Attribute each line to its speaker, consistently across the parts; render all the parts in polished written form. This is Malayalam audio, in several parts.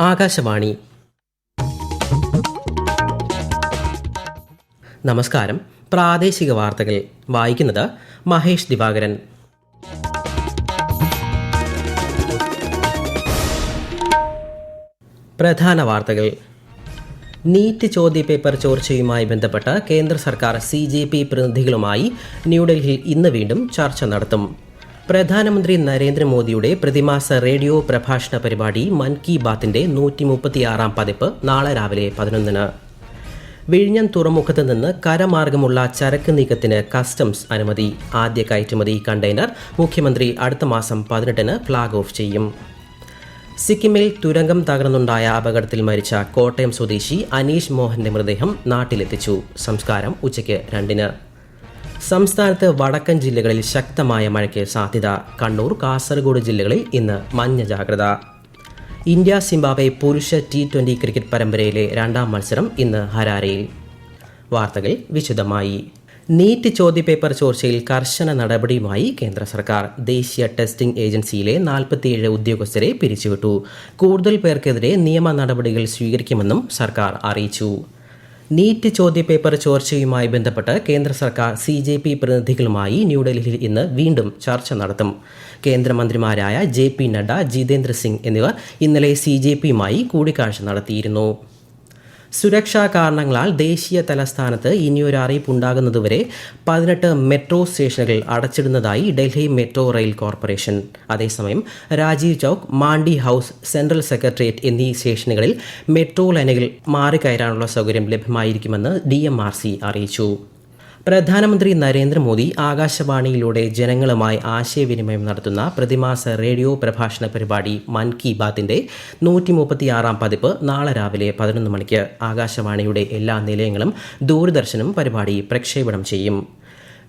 Speaker 1: ആകാശവാണി. നമസ്കാരം. പ്രാദേശിക വാർത്തകൾ വായിക്കുന്നത് മഹേഷ് ദിവാകരൻ. പ്രധാന വാർത്തകൾ. നീറ്റ് ചോദ്യപേപ്പർ ചോർച്ചയുമായി ബന്ധപ്പെട്ട് കേന്ദ്ര സർക്കാർ CJP പ്രതിനിധികളുമായി ന്യൂഡൽഹിയിൽ ഇന്ന് വീണ്ടും ചർച്ച നടത്തും. പ്രധാനമന്ത്രി നരേന്ദ്രമോദിയുടെ പ്രതിമാസ റേഡിയോ പ്രഭാഷണ പരിപാടി മൻ കി ബാത്തിന്റെ 136-ാം പതിപ്പ് നാളെ രാവിലെ 11-ന്. വിഴിഞ്ഞം തുറമുഖത്ത് നിന്ന് കരമാർഗമുള്ള ചരക്ക് നീക്കത്തിന് കസ്റ്റംസ് അനുമതി. ആദ്യ കയറ്റുമതി കണ്ടെയ്നർ മുഖ്യമന്ത്രി അടുത്ത മാസം 18-ന് ഫ്ളാഗ് ഓഫ് ചെയ്യും. സിക്കിമിൽ തുരങ്കം തകർന്നുണ്ടായ അപകടത്തിൽ മരിച്ച കോട്ടയം സ്വദേശി അനീഷ് മോഹന്റെ മൃതദേഹം നാട്ടിലെത്തിച്ചു. സംസ്കാരം ഉച്ചയ്ക്ക് 2-ന്. സംസ്ഥാനത്ത് വടക്കൻ ജില്ലകളിൽ ശക്തമായ മഴയ്ക്ക് സാധ്യത. കണ്ണൂർ, കാസർഗോഡ് ജില്ലകളിൽ ഇന്ന് മഞ്ഞ ജാഗ്രത. ഇന്ത്യ സിംബാബ്വെ പുരുഷ T20 ക്രിക്കറ്റ് പരമ്പരയിലെ 2ാം മത്സരം ഇന്ന് ഹരാരയിൽ. വാർത്തകൾ വിശദമായി. നീറ്റ് ചോദ്യപേപ്പർ ചോർച്ചയിൽ കർശന നടപടിയുമായി കേന്ദ്ര സർക്കാർ. ദേശീയ ടെസ്റ്റിംഗ് ഏജൻസിയിലെ 47 ഉദ്യോഗസ്ഥരെ പിരിച്ചുവിട്ടു. കൂടുതൽ പേർക്കെതിരെ നിയമ നടപടികൾ സ്വീകരിക്കുമെന്നും സർക്കാർ അറിയിച്ചു. നീറ്റ് ചോദ്യപേപ്പർ ചോർച്ചയുമായി ബന്ധപ്പെട്ട് കേന്ദ്ര സർക്കാർ CJP പ്രതിനിധികളുമായി ന്യൂഡൽഹിയിൽ ഇന്ന് വീണ്ടും ചർച്ച നടത്തും. കേന്ദ്രമന്ത്രിമാരായ JP നഡ്ഡ, ജിതേന്ദ്ര സിംഗ് എന്നിവർ ഇന്നലെ CJPയുമായി കൂടിക്കാഴ്ച നടത്തിയിരുന്നു. സുരക്ഷാ കാരണങ്ങളാൽ ദേശീയ തലസ്ഥാനത്ത് ഇനിയൊരു അറിയിപ്പുണ്ടാകുന്നതുവരെ 18 മെട്രോ സ്റ്റേഷനുകൾ അടച്ചിടുന്നതായി ഡൽഹി മെട്രോ റെയിൽ കോർപ്പറേഷൻ. അതേസമയം Rajiv Chowk, Mandi House, Central Secretariat എന്നീ സ്റ്റേഷനുകളിൽ മെട്രോ ലൈനുകൾ മാറിക്കയറാനുള്ള സൗകര്യം ലഭ്യമായിരിക്കുമെന്ന് DMRC അറിയിച്ചു. പ്രധാനമന്ത്രി നരേന്ദ്രമോദി ആകാശവാണിയിലൂടെ ജനങ്ങളുമായി ആശയവിനിമയം നടത്തുന്ന പ്രതിമാസ റേഡിയോ പ്രഭാഷണ പരിപാടി മൻ കി ബാത്തിന്റെ 136-ാം പതിപ്പ് നാളെ രാവിലെ 11 മണിക്ക് ആകാശവാണിയുടെ എല്ലാ നിലയങ്ങളും ദൂരദർശനും പരിപാടി പ്രക്ഷേപണം ചെയ്യും.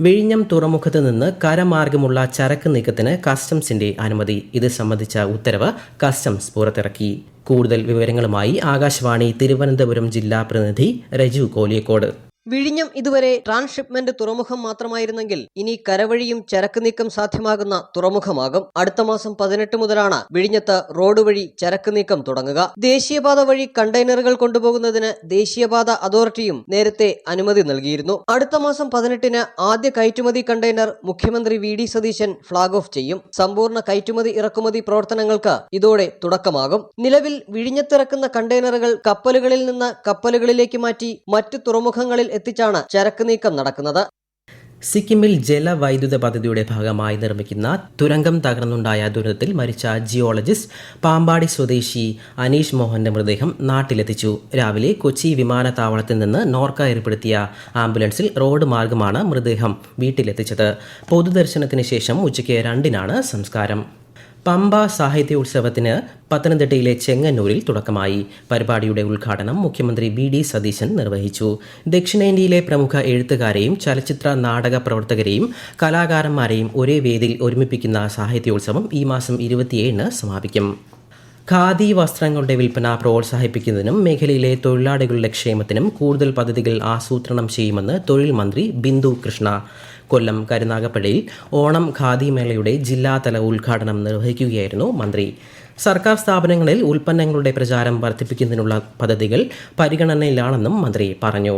Speaker 1: വിഴിഞ്ഞം തുറമുഖത്ത് നിന്ന് കരമാർഗമുള്ള ചരക്ക് നീക്കത്തിന് കസ്റ്റംസിന്റെ അനുമതി. ഇത് സംബന്ധിച്ച ഉത്തരവ് കസ്റ്റംസ് പുറത്തിറക്കി. കൂടുതൽ വിവരങ്ങളുമായി ആകാശവാണി തിരുവനന്തപുരം ജില്ലാ പ്രതിനിധി രജു കോലിയക്കോട്.
Speaker 2: വിഴിഞ്ഞം ഇതുവരെ ട്രാൻസ്ഷിപ്മെന്റ് തുറമുഖം മാത്രമായിരുന്നെങ്കിൽ ഇനി കരവഴിയും ചരക്ക് നീക്കം സാധ്യമാകുന്ന തുറമുഖമാകും. അടുത്ത മാസം 18 മുതലാണ് വിഴിഞ്ഞത്ത് റോഡ് വഴി ചരക്ക് നീക്കം തുടങ്ങുക. ദേശീയപാത വഴി കണ്ടെയ്നറുകൾ കൊണ്ടുപോകുന്നതിന് ദേശീയപാത അതോറിറ്റിയും നേരത്തെ അനുമതി നൽകിയിരുന്നു. അടുത്ത മാസം 18-ന് ആദ്യ കയറ്റുമതി കണ്ടെയ്നർ മുഖ്യമന്ത്രി VD സതീശൻ ഫ്ളാഗ് ഓഫ് ചെയ്യും. സമ്പൂർണ്ണ കയറ്റുമതി ഇറക്കുമതി പ്രവർത്തനങ്ങൾക്ക് ഇതോടെ തുടക്കമാകും. നിലവിൽ വിഴിഞ്ഞത്തിറക്കുന്ന കണ്ടെയ്നറുകൾ കപ്പലുകളിൽ നിന്ന് കപ്പലുകളിലേക്ക് മാറ്റി മറ്റു തുറമുഖങ്ങളിൽ എത്തിച്ചാണ് ചരക്ക് നീക്കം നടക്കുന്നത്.
Speaker 1: സിക്കിമിൽ ജലവൈദ്യുത പദ്ധതിയുടെ ഭാഗമായി നിർമ്മിക്കുന്ന തുരങ്കം തകർന്നുണ്ടായ ദുരന്തത്തിൽ മരിച്ച ജിയോളജിസ്റ്റ് പാമ്പാടി സ്വദേശി അനീഷ് മോഹന്റെ മൃതദേഹം നാട്ടിലെത്തിച്ചു. രാവിലെ കൊച്ചി വിമാനത്താവളത്തിൽ നിന്ന് നോർക്ക ഏർപ്പെടുത്തിയ ആംബുലൻസിൽ റോഡ് മാർഗമാണ് മൃതദേഹം വീട്ടിലെത്തിച്ചത്. പൊതുദർശനത്തിന് ശേഷം ഉച്ചയ്ക്ക് 2-നാണ് സംസ്കാരം. പമ്പ സാഹിത്യോത്സവത്തിന് പത്തനംതിട്ടയിലെ ചെങ്ങന്നൂരിൽ തുടക്കമായി. പരിപാടിയുടെ ഉദ്ഘാടനം മുഖ്യമന്ത്രി VD സതീശൻ നിർവഹിച്ചു. ദക്ഷിണേന്ത്യയിലെ പ്രമുഖ എഴുത്തുകാരെയും ചലച്ചിത്ര നാടക പ്രവർത്തകരെയും കലാകാരന്മാരെയും ഒരേ വേദിയിൽ ഒരുമിപ്പിക്കുന്ന സാഹിത്യോത്സവം ഈ മാസം 27-ന് സമാപിക്കും. ഖാദി വസ്ത്രങ്ങളുടെ വിൽപ്പന പ്രോത്സാഹിപ്പിക്കുന്നതിനും മേഖലയിലെ തൊഴിലാളികളുടെ ക്ഷേമത്തിനും കൂടുതൽ പദ്ധതികൾ ആസൂത്രണം ചെയ്യുമെന്ന് തൊഴിൽ മന്ത്രി ബിന്ദു കൃഷ്ണ. കൊല്ലം കരുനാഗപ്പള്ളിയിൽ ഓണം ഖാദി മേളയുടെ ജില്ലാതല ഉദ്ഘാടനം നിർവഹിക്കുകയായിരുന്നു മന്ത്രി. സർക്കാർ സ്ഥാപനങ്ങളിൽ ഉൽപ്പന്നങ്ങളുടെ പ്രചാരം വർദ്ധിപ്പിക്കുന്നതിനുള്ള പദ്ധതികൾ പരിഗണനയിലാണെന്നും മന്ത്രി പറഞ്ഞു.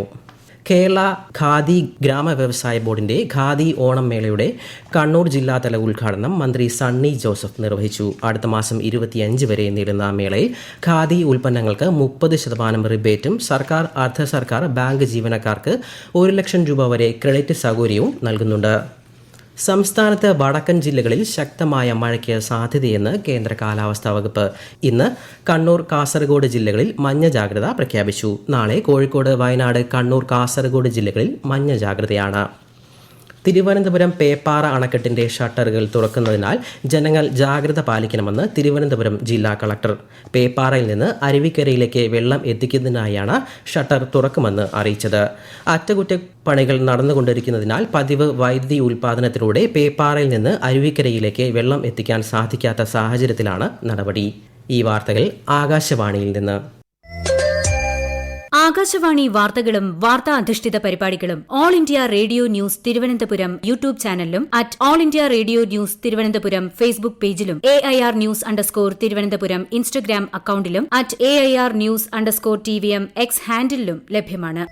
Speaker 1: കേരള ഖാദി ഗ്രാമ വ്യവസായ ബോർഡിന്റെ ഖാദി ഓണം മേളയുടെ കണ്ണൂർ ജില്ലാതല ഉദ്ഘാടനം മന്ത്രി സണ്ണി ജോസഫ് നിർവഹിച്ചു. അടുത്ത മാസം 25 വരെ നീളുന്ന മേളയിൽ ഖാദി ഉൽപ്പന്നങ്ങൾക്ക് 30% റിബേറ്റും സർക്കാർ, അർദ്ധ സർക്കാർ, ബാങ്ക് ജീവനക്കാർക്ക് 1 ലക്ഷം രൂപ വരെ ക്രെഡിറ്റ് സൗകര്യവും നൽകുന്നുണ്ട്. സംസ്ഥാനത്ത് വടക്കൻ ജില്ലകളിൽ ശക്തമായ മഴയ്ക്ക് സാധ്യതയെന്ന് കേന്ദ്ര കാലാവസ്ഥാ വകുപ്പ്. ഇന്ന് കണ്ണൂർ, കാസർഗോഡ് ജില്ലകളിൽ മഞ്ഞ ജാഗ്രത പ്രഖ്യാപിച്ചു. നാളെ കോഴിക്കോട്, വയനാട്, കണ്ണൂർ, കാസർഗോഡ് ജില്ലകളിൽ മഞ്ഞ ജാഗ്രതയാണ്. തിരുവനന്തപുരം പേപ്പാറ അണക്കെട്ടിന്റെ ഷട്ടറുകൾ തുറക്കുന്നതിനാൽ ജനങ്ങൾ ജാഗ്രത പാലിക്കണമെന്ന് തിരുവനന്തപുരം ജില്ലാ കളക്ടർ. പേപ്പാറയിൽ നിന്ന് അരുവിക്കരയിലേക്ക് വെള്ളം എത്തിക്കുന്നതിനായാണ് ഷട്ടർ തുറക്കുമെന്ന് അറിയിച്ചത്. അറ്റകുറ്റപ്പണികൾ നടന്നുകൊണ്ടിരിക്കുന്നതിനാൽ പതിവ് വൈദ്യുതി ഉൽപ്പാദനത്തിലൂടെ പേപ്പാറയിൽ നിന്ന് അരുവിക്കരയിലേക്ക് വെള്ളം എത്തിക്കാൻ സാധിക്കാത്ത സാഹചര്യത്തിലാണ് നടപടി. ഈ വാർത്തകൾ ആകാശവാണിയിൽ നിന്ന്.
Speaker 3: ആകാശവാണി വാർത്തകളും വാർത്താ അധിഷ്ഠിത പരിപാടികളും all India radio news Thiruvananthapuram YouTube ചാനലിലും @all India radio news Thiruvananthapuram Facebook പേജിലും AIR News _തിരുവനന്തപുരം ഇൻസ്റ്റഗ്രാം അക്കൌണ്ടിലും @AIR News _TVM X ഹാൻഡിലും ലഭ്യമാണ്.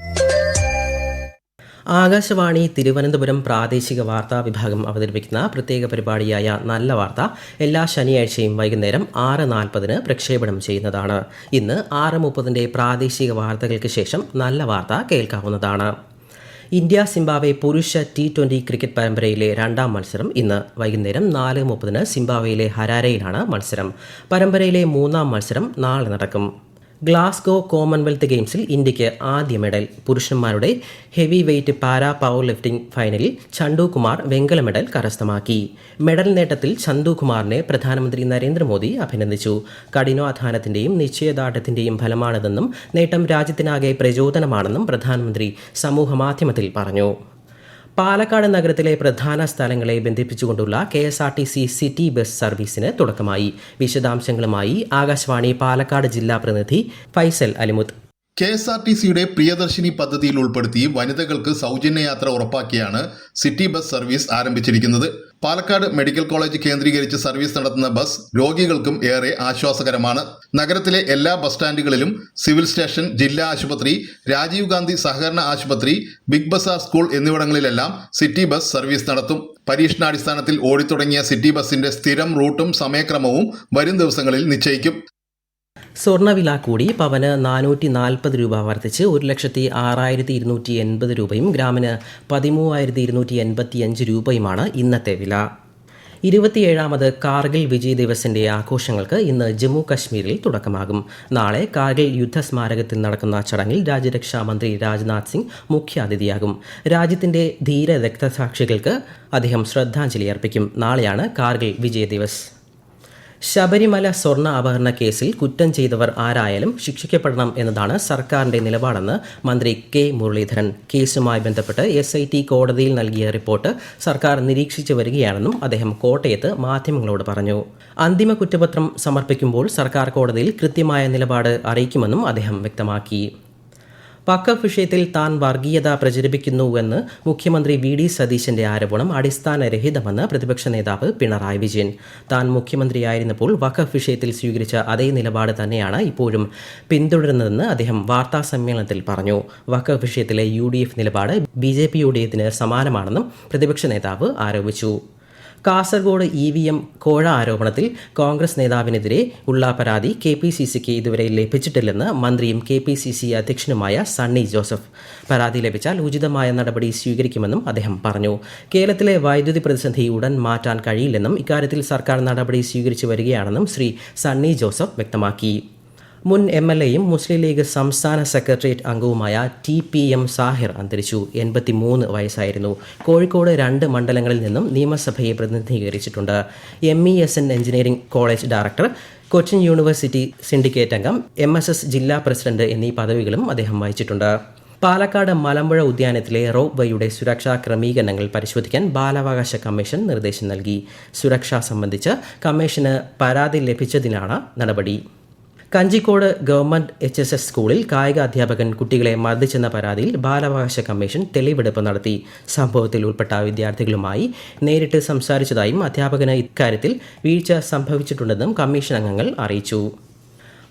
Speaker 1: ആകാശവാണി തിരുവനന്തപുരം പ്രാദേശിക വാർത്താ വിഭാഗം അവതരിപ്പിക്കുന്ന പ്രത്യേക പരിപാടിയായ നല്ല വാർത്ത എല്ലാ ശനിയാഴ്ചയും വൈകുന്നേരം 6:40 പ്രക്ഷേപണം ചെയ്യുന്നതാണ്. ഇന്ന് 6:30 പ്രാദേശിക വാർത്തകൾക്ക് ശേഷം നല്ല വാർത്ത കേൾക്കാവുന്നതാണ്. ഇന്ത്യ സിംബാബ്വെ പുരുഷ T20 ക്രിക്കറ്റ് പരമ്പരയിലെ രണ്ടാം മത്സരം ഇന്ന് വൈകുന്നേരം 4:30 സിംബാബ്വെയിലെ ഹരാരയിലാണ് മത്സരം. പരമ്പരയിലെ മൂന്നാം മത്സരം നാളെ നടക്കും. ഗ്ലാസ്ഗോ കോമൺവെൽത്ത് ഗെയിംസിൽ ഇന്ത്യയ്ക്ക് ആദ്യ മെഡൽ. പുരുഷന്മാരുടെ heavyweight para powerlifting ഫൈനലിൽ ചന്തുകുമാർ വെങ്കല മെഡൽ കരസ്ഥമാക്കി. മെഡൽ നേട്ടത്തിൽ ചന്തുകുമാറിനെ പ്രധാനമന്ത്രി നരേന്ദ്രമോദി അഭിനന്ദിച്ചു. കഠിനാധ്വാനത്തിന്റെയും നിശ്ചയദാർഢ്യത്തിന്റെയും ഫലമാണിതെന്നും നേട്ടം രാജ്യത്തിനാകെ പ്രചോദനമാണെന്നും പ്രധാനമന്ത്രി സമൂഹമാധ്യമത്തിൽ പറഞ്ഞു. പാലക്കാട് നഗരത്തിലെ പ്രധാന സ്ഥലങ്ങളെ ബന്ധിപ്പിച്ചുകൊണ്ടുള്ള KSRTC സിറ്റി ബസ് സർവീസിന് തുടക്കമായി. വിശദാംശങ്ങളുമായി ആകാശവാണി പാലക്കാട് ജില്ലാ പ്രതിനിധി ഫൈസൽ അലിമുത്ത്.
Speaker 4: KSRTCയുടെ പ്രിയദർശിനി പദ്ധതിയിൽ ഉൾപ്പെടുത്തി വനിതകൾക്ക് സൗജന്യ യാത്ര ഉറപ്പാക്കിയാണ് സിറ്റി ബസ് സർവീസ് ആരംഭിച്ചിരിക്കുന്നത്. പാലക്കാട് മെഡിക്കൽ കോളേജ് കേന്ദ്രീകരിച്ച് സർവീസ് നടത്തുന്ന ബസ് രോഗികൾക്കും ഏറെ ആശ്വാസകരമാണ്. നഗരത്തിലെ എല്ലാ ബസ് സ്റ്റാൻഡുകളിലും സിവിൽ സ്റ്റേഷൻ, ജില്ലാ ആശുപത്രി, രാജീവ് ഗാന്ധി സഹകരണ ആശുപത്രി, ബിഗ് ബസാർ സ്കൂൾ എന്നിവിടങ്ങളിലെല്ലാം സിറ്റി ബസ് സർവീസ് നടത്തും. പരീക്ഷണാടിസ്ഥാനത്തിൽ ഓടിത്തുടങ്ങിയ സിറ്റി ബസിന്റെ സ്ഥിരം റൂട്ടും സമയക്രമവും വരും ദിവസങ്ങളിൽ നിശ്ചയിക്കും.
Speaker 1: സ്വർണ്ണവില കൂടി. പവന് 440 രൂപ വർദ്ധിച്ച് 1,06,280 രൂപയും ഗ്രാമിന് 13,285 രൂപയുമാണ് ഇന്നത്തെ വില. 27ാമത് കാർഗിൽ വിജയ് ദിവസിന്റെ ആഘോഷങ്ങൾക്ക് ഇന്ന് ജമ്മു കശ്മീരിൽ തുടക്കമാകും. നാളെ കാർഗിൽ യുദ്ധസ്മാരകത്തിൽ നടക്കുന്ന ചടങ്ങിൽ രാജ്യരക്ഷാ മന്ത്രി രാജ്നാഥ് സിംഗ് മുഖ്യാതിഥിയാകും. രാജ്യത്തിന്റെ ധീര രക്തസാക്ഷികൾക്ക് അദ്ദേഹം ശ്രദ്ധാഞ്ജലി അർപ്പിക്കും. നാളെയാണ് കാർഗിൽ വിജയ് ദിവസ്. ശബരിമല സ്വർണ്ണ അപഹരണ കേസിൽ കുറ്റം ചെയ്തവർ ആരായാലും ശിക്ഷിക്കപ്പെടണം എന്നതാണ് സർക്കാരിന്റെ നിലപാടെന്ന് മന്ത്രി K മുരളീധരൻ. കേസുമായി ബന്ധപ്പെട്ട് SIT കോടതിയിൽ നൽകിയ റിപ്പോർട്ട് സർക്കാർ നിരീക്ഷിച്ചു വരികയാണെന്നും അദ്ദേഹം കോട്ടയത്ത് മാധ്യമങ്ങളോട് പറഞ്ഞു. അന്തിമ കുറ്റപത്രം സമർപ്പിക്കുമ്പോൾ സർക്കാർ കോടതിയിൽ കൃത്യമായ നിലപാട് അറിയിക്കുമെന്നും അദ്ദേഹം വ്യക്തമാക്കി. വഖഫ് വിഷയത്തിൽ താൻ വർഗീയത പ്രചരിപ്പിക്കുന്നുവെന്ന് മുഖ്യമന്ത്രി VD സതീശന്റെ ആരോപണം അടിസ്ഥാനരഹിതമെന്ന് പ്രതിപക്ഷ നേതാവ് പിണറായി വിജയൻ. താൻ മുഖ്യമന്ത്രിയായിരുന്നപ്പോൾ വഖഫ് വിഷയത്തിൽ സ്വീകരിച്ച അതേ നിലപാട് തന്നെയാണ് ഇപ്പോഴും പിന്തുടരുന്നതെന്ന് അദ്ദേഹം വാർത്താസമ്മേളനത്തിൽ പറഞ്ഞു. വഖഫ് വിഷയത്തിലെ UDF നിലപാട് BJPയുടേതിന് സമാനമാണെന്നും പ്രതിപക്ഷ നേതാവ് ആരോപിച്ചു. കാസർഗോഡ് EVM കോഴ ആരോപണത്തിൽ കോൺഗ്രസ് നേതാവിനെതിരെ ഉള്ള പരാതി KPCCക്ക് ഇതുവരെ ലഭിച്ചിട്ടില്ലെന്ന് മന്ത്രിയും KPCC അധ്യക്ഷനുമായ സണ്ണി ജോസഫ്. പരാതി ലഭിച്ചാൽ ഉചിതമായ നടപടി സ്വീകരിക്കുമെന്നും അദ്ദേഹം പറഞ്ഞു. കേരളത്തിലെ വൈദ്യുതി പ്രതിസന്ധി ഉടൻ മാറ്റാൻ കഴിയില്ലെന്നും ഇക്കാര്യത്തിൽ സർക്കാർ നടപടി സ്വീകരിച്ചു വരികയാണെന്നും ശ്രീ സണ്ണി ജോസഫ് വ്യക്തമാക്കി. മുൻ MLAയും മുസ്ലിം ലീഗ് സംസ്ഥാന സെക്രട്ടേറിയറ്റ് അംഗവുമായ TPM സാഹിർ അന്തരിച്ചു. 83 വയസ്സായിരുന്നു. കോഴിക്കോട് 2 മണ്ഡലങ്ങളിൽ നിന്നും നിയമസഭയെ പ്രതിനിധീകരിച്ചിട്ടുണ്ട്. MESN engineering college director, Cochin university syndicate അംഗം, MSS ജില്ലാ പ്രസിഡന്റ് എന്നീ പദവികളും അദ്ദേഹം വഹിച്ചിട്ടുണ്ട്. പാലക്കാട് മലമ്പുഴ ഉദ്യാനത്തിലെ റോപ്പ് വേയുടെ സുരക്ഷാ ക്രമീകരണങ്ങൾ പരിശോധിക്കാൻ ബാലാവകാശ കമ്മീഷൻ നിർദ്ദേശം നൽകി. സുരക്ഷ സംബന്ധിച്ച് കമ്മീഷന് പരാതി ലഭിച്ചതിനാണ് നടപടി. കഞ്ചിക്കോട് ഗവൺമെന്റ് HSS സ്കൂളിൽ കായിക അധ്യാപകൻ കുട്ടികളെ മർദ്ദിച്ചെന്ന പരാതിയിൽ ബാലാവകാശ കമ്മീഷൻ തെളിവെടുപ്പ് നടത്തി. സംഭവത്തിൽ ഉൾപ്പെട്ട വിദ്യാർത്ഥികളുമായി നേരിട്ട് സംസാരിച്ചതായും അധ്യാപകന് ഇക്കാര്യത്തിൽ വീഴ്ച സംഭവിച്ചിട്ടുണ്ടെന്നും കമ്മീഷൻ അംഗങ്ങൾ അറിയിച്ചു.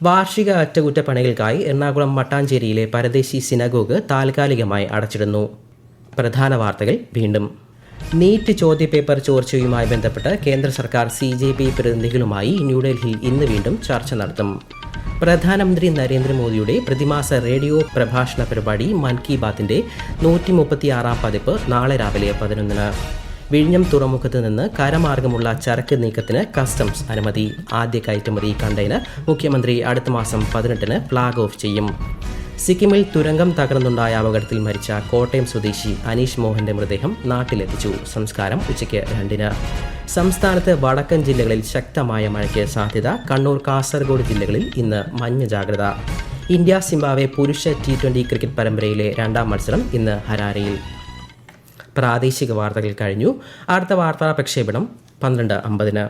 Speaker 1: വാർഷിക അറ്റകുറ്റപ്പണികൾക്കായി എറണാകുളം മട്ടാഞ്ചേരിയിലെ പരദേശി സിനഗോഗ് താൽക്കാലികമായി അടച്ചിടുന്നു. പ്രധാന വാർത്തകൾ വീണ്ടും. നീറ്റ് ചോദ്യപേപ്പർ ചോർച്ചയുമായി ബന്ധപ്പെട്ട് കേന്ദ്ര സർക്കാർ CJP പ്രതിനിധികളുമായി ന്യൂഡൽഹിയിൽ ഇന്ന് വീണ്ടും ചർച്ച നടത്തും. പ്രധാനമന്ത്രി നരേന്ദ്രമോദിയുടെ പ്രതിമാസ റേഡിയോ പ്രഭാഷണ പരിപാടി മൻ കി ബാത്തിന്റെ 136ാം പതിപ്പ് നാളെ രാവിലെ 11-ന്. വിഴിഞ്ഞം തുറമുഖത്ത് നിന്ന് കരമാർഗമുള്ള ചരക്ക് നീക്കത്തിന് കസ്റ്റംസ് അനുമതി. ആദ്യ കയറ്റുമതി കണ്ടെയ്നർ മുഖ്യമന്ത്രി അടുത്ത മാസം 18-ന് ഫ്ളാഗ് ഓഫ് ചെയ്യും. സിക്കിമിൽ തുരങ്കം തകർന്നുണ്ടായ അപകടത്തിൽ മരിച്ച കോട്ടയം സ്വദേശി അനീഷ് മോഹന്റെ മൃതദേഹം നാട്ടിലെത്തിച്ചു. സംസ്കാരം ഉച്ചയ്ക്ക് 2-ന്. സംസ്ഥാനത്ത് വടക്കൻ ജില്ലകളിൽ ശക്തമായ മഴയ്ക്ക് സാധ്യത. കണ്ണൂർ, കാസർഗോഡ് ജില്ലകളിൽ ഇന്ന് മഞ്ഞ ജാഗ്രത. ഇന്ത്യ സിംബാബ്വെ പുരുഷ T20 ക്രിക്കറ്റ് പരമ്പരയിലെ രണ്ടാം മത്സരം ഇന്ന് ഹരാരയിൽ. പ്രാദേശിക വാർത്തകൾ കഴിഞ്ഞു. അടുത്ത വാർത്താ പ്രക്ഷേപണം 12:50-ന്.